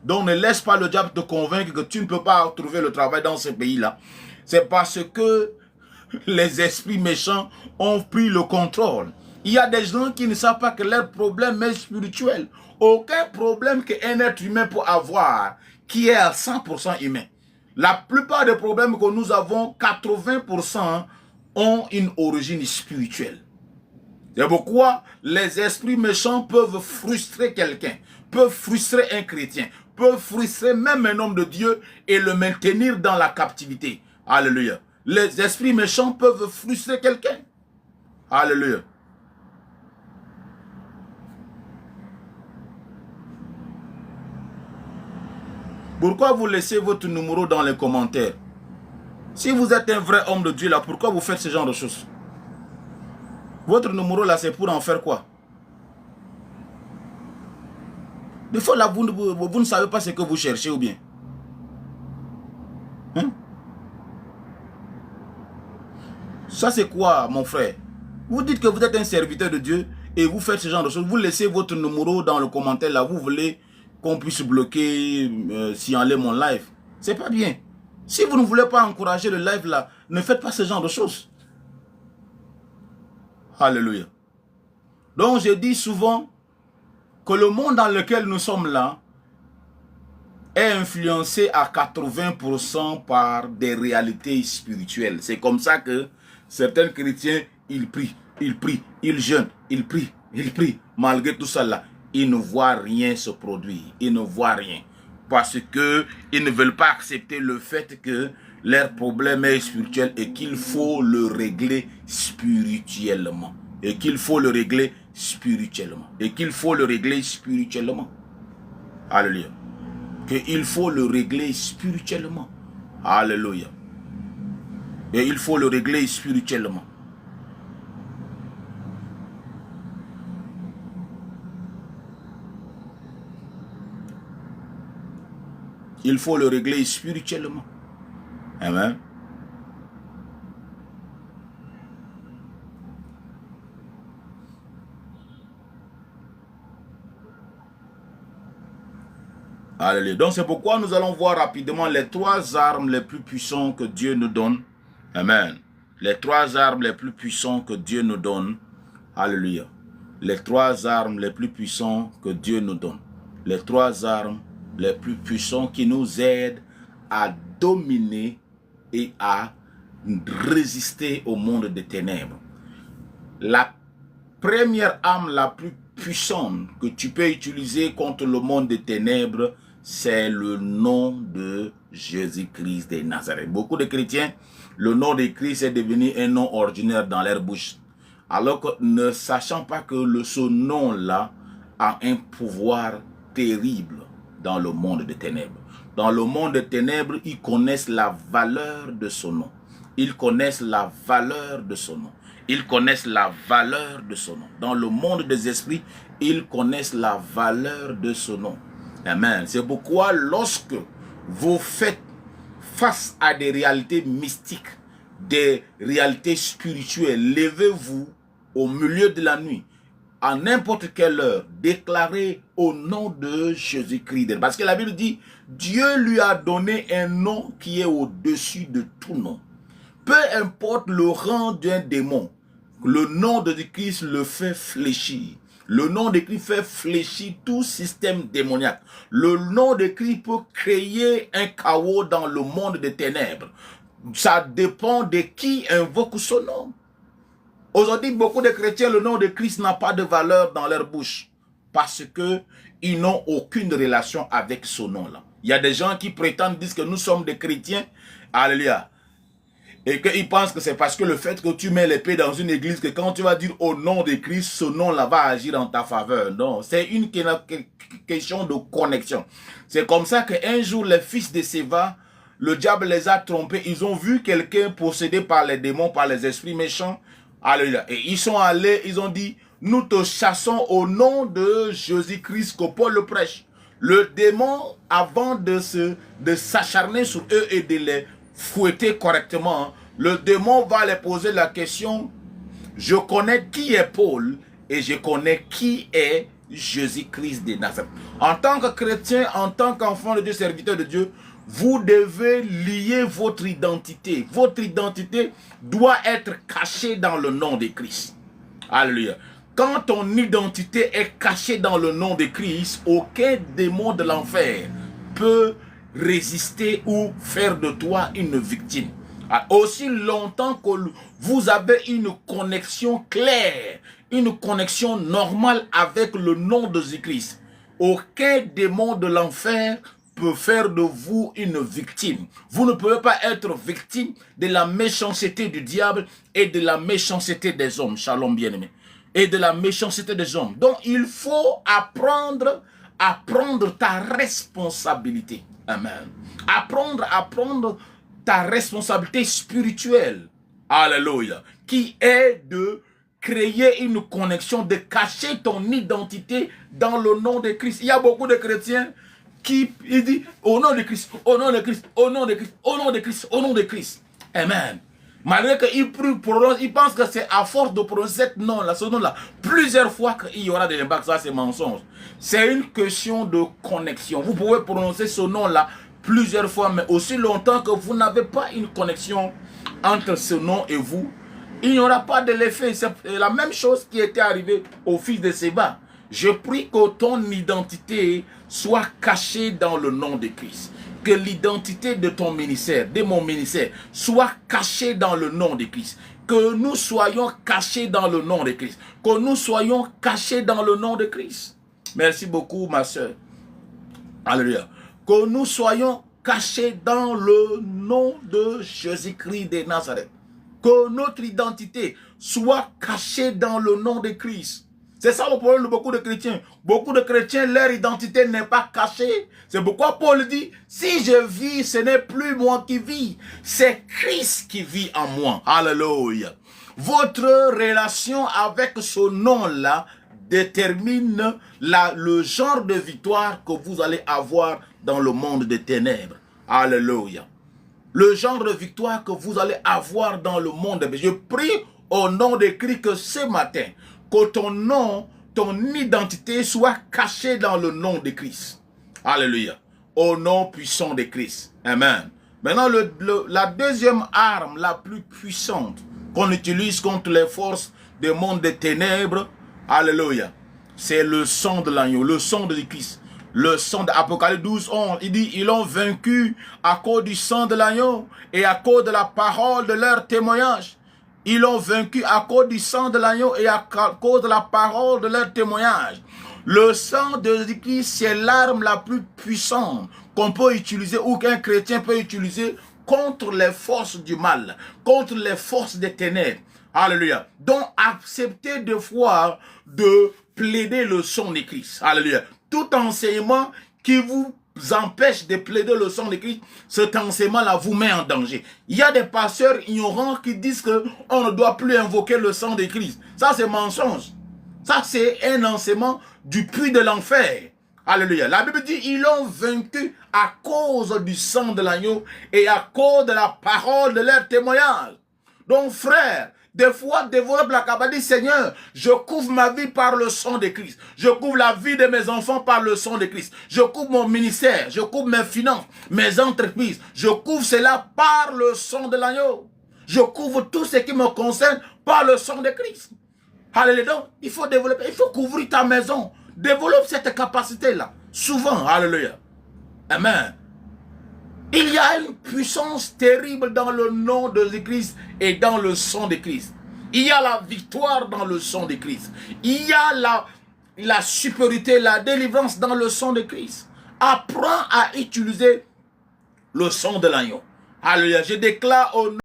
Donc ne laisse pas le diable te convaincre que tu ne peux pas trouver le travail dans ce pays-là. C'est parce que les esprits méchants ont pris le contrôle. Il y a des gens qui ne savent pas que leur problème est spirituel. Aucun problème qu'un être humain peut avoir qui est à 100% humain. La plupart des problèmes que nous avons, 80% ont une origine spirituelle. C'est pourquoi les esprits méchants peuvent frustrer quelqu'un, peuvent frustrer un chrétien, peuvent frustrer même un homme de Dieu et le maintenir dans la captivité. Alléluia. Les esprits méchants peuvent frustrer quelqu'un. Alléluia. Pourquoi vous laissez votre numéro dans les commentaires? Si vous êtes un vrai homme de Dieu là, pourquoi vous faites ce genre de choses? Votre numéro là, c'est pour en faire quoi? Des fois là, vous ne savez pas ce que vous cherchez ou bien. Hein? Ça c'est quoi, mon frère? Vous dites que vous êtes un serviteur de Dieu et vous faites ce genre de choses. Vous laissez votre numéro dans le commentaire là. Vous voulez qu'on puisse bloquer, signaler mon live. C'est pas bien. Si vous ne voulez pas encourager le live là, ne faites pas ce genre de choses. Alléluia. Donc je dis souvent que le monde dans lequel nous sommes là est influencé à 80% par des réalités spirituelles. C'est comme ça que certains chrétiens, ils prient, ils jeûnent, ils prient. Malgré tout ça là, ils ne voient rien se produire. Ils ne voient rien. Parce qu'ils ne veulent pas accepter le fait que leur problème est spirituel et qu'il faut le régler spirituellement. Et qu'il faut le régler spirituellement. Et qu'il faut le régler spirituellement. Alléluia. Qu'il faut le régler spirituellement. Alléluia. Et il faut le régler spirituellement. Il faut le régler spirituellement. Amen. Alléluia. Donc c'est pourquoi nous allons voir rapidement les 3 armes les plus puissantes que Dieu nous donne. Amen. Les 3 armes les plus puissantes que Dieu nous donne. Alléluia. Les 3 armes les plus puissantes que Dieu nous donne. Les 3 armes les plus puissantes qui nous aident à dominer et à résister au monde des ténèbres. La première arme la plus puissante que tu peux utiliser contre le monde des ténèbres, c'est le nom de Jésus-Christ de Nazareth. Beaucoup de chrétiens, le nom de Christ est devenu un nom ordinaire dans leur bouche. Alors que ne sachant pas que ce nom-là a un pouvoir terrible dans le monde des ténèbres. Dans le monde des ténèbres, ils connaissent la valeur de son nom. Ils connaissent la valeur de son nom. Ils connaissent la valeur de son nom. Dans le monde des esprits, ils connaissent la valeur de son nom. Amen. C'est pourquoi lorsque vous faites face à des réalités mystiques, des réalités spirituelles, levez-vous au milieu de la nuit, à n'importe quelle heure, déclarez au nom de Jésus-Christ. Parce que la Bible dit, Dieu lui a donné un nom qui est au-dessus de tout nom. Peu importe le rang d'un démon, le nom de Christ le fait fléchir. Le nom de Christ fait fléchir tout système démoniaque. Le nom de Christ peut créer un chaos dans le monde des ténèbres. Ça dépend de qui invoque son nom. Aujourd'hui, beaucoup de chrétiens, le nom de Christ n'a pas de valeur dans leur bouche. Parce qu'ils n'ont aucune relation avec ce nom-là. Il y a des gens qui prétendent, disent que nous sommes des chrétiens. Alléluia. Et qu'ils pensent que c'est parce que le fait que tu mets l'épée dans une église, que quand tu vas dire au nom de Christ, ce nom-là va agir en ta faveur. Non, c'est une question de connexion. C'est comme ça qu'un jour, les fils de Séva, le diable les a trompés. Ils ont vu quelqu'un possédé par les démons, par les esprits méchants. Alléluia. Et ils sont allés, ils ont dit, nous te chassons au nom de Jésus-Christ que Paul le prêche. Le démon, avant de s'acharner sur eux et de les fouetter correctement, le démon va les poser la question, je connais qui est Paul et je connais qui est Jésus-Christ de Nazareth. En tant que chrétien, en tant qu'enfant de Dieu, serviteur de Dieu, vous devez lier votre identité. Votre identité doit être cachée dans le nom de Christ. Alléluia. Quand ton identité est cachée dans le nom de Christ, aucun démon de l'enfer peut résister ou faire de toi une victime. Aussi longtemps que vous avez une connexion claire, une connexion normale avec le nom de Jésus-Christ, aucun démon de l'enfer peut faire de vous une victime. Vous ne pouvez pas être victime de la méchanceté du diable et de la méchanceté des hommes. Shalom bien-aimé. Et de la méchanceté des hommes. Donc il faut apprendre à prendre ta responsabilité. Amen. Apprendre à prendre ta responsabilité spirituelle. Alléluia. Qui est de créer une connexion, de cacher ton identité dans le nom de Christ. Il y a beaucoup de chrétiens qui disent au nom de Christ, au nom de Christ, au nom de Christ, au nom de Christ, au nom de Christ. Amen. Malgré qu'ils pensent que c'est à force de prononcer ce nom-là, plusieurs fois qu'il y aura des impacts. Ça, c'est mensonge. C'est une question de connexion. Vous pouvez prononcer ce nom-là plusieurs fois, mais aussi longtemps que vous n'avez pas une connexion entre ce nom et vous, il n'y aura pas de l'effet. C'est la même chose qui était arrivée au fils de Séba. Je prie que ton identité soit cachée dans le nom de Christ. Que l'identité de ton ministère, de mon ministère, soit cachée dans le nom de Christ. Que nous soyons cachés dans le nom de Christ. Que nous soyons cachés dans le nom de Christ. Merci beaucoup, ma soeur. Alléluia. Que nous soyons cachés dans le nom de Jésus-Christ de Nazareth. Que notre identité soit cachée dans le nom de Christ. C'est ça le problème de beaucoup de chrétiens. Beaucoup de chrétiens, leur identité n'est pas cachée. C'est pourquoi Paul dit, si je vis, ce n'est plus moi qui vis. C'est Christ qui vit en moi. Alléluia. Votre relation avec ce nom-là détermine le genre de victoire que vous allez avoir dans le monde des ténèbres. Alléluia. Le genre de victoire que vous allez avoir dans le monde. Je prie au nom de Christ que ce matin, que ton nom, ton identité soit cachée dans le nom de Christ. Alléluia. Au nom puissant de Christ. Amen. Maintenant, la deuxième arme la plus puissante qu'on utilise contre les forces du monde des ténèbres, alléluia, c'est le sang de l'agneau, le sang de Christ. Le sang d'Apocalypse 12, 11, il dit, ils l'ont vaincu à cause du sang de l'agneau et à cause de la parole de leur témoignage. Ils l'ont vaincu à cause du sang de l'agneau et à cause de la parole de leur témoignage. Le sang de Jésus-Christ, c'est l'arme la plus puissante qu'on peut utiliser ou qu'un chrétien peut utiliser contre les forces du mal, contre les forces des ténèbres. Alléluia. Donc, acceptez des fois de plaider le sang de Christ. Alléluia. Tout enseignement qui vous empêche de plaider le sang de Christ, cet enseignement-là vous met en danger. Il y a des pasteurs ignorants qui disent qu'on ne doit plus invoquer le sang de Christ. Ça, c'est mensonge. Ça, c'est un enseignement du puits de l'enfer. Alléluia. La Bible dit, ils l'ont vaincu à cause du sang de l'agneau et à cause de la parole de leur témoignage. Donc, frère, des fois, développe la capacité, dit, Seigneur, je couvre ma vie par le sang de Christ. Je couvre la vie de mes enfants par le sang de Christ. Je couvre mon ministère, je couvre mes finances, mes entreprises. Je couvre cela par le sang de l'agneau. Je couvre tout ce qui me concerne par le sang de Christ. Alléluia. Donc, il faut développer, il faut couvrir ta maison. Développe cette capacité-là. Souvent, alléluia. Amen. Il y a une puissance terrible dans le nom de Christ et dans le sang de Christ. Il y a la victoire dans le sang de Christ. Il y a la supériorité, la délivrance dans le sang de Christ. Apprends à utiliser le sang de l'agneau. Alléluia. Je déclare au nom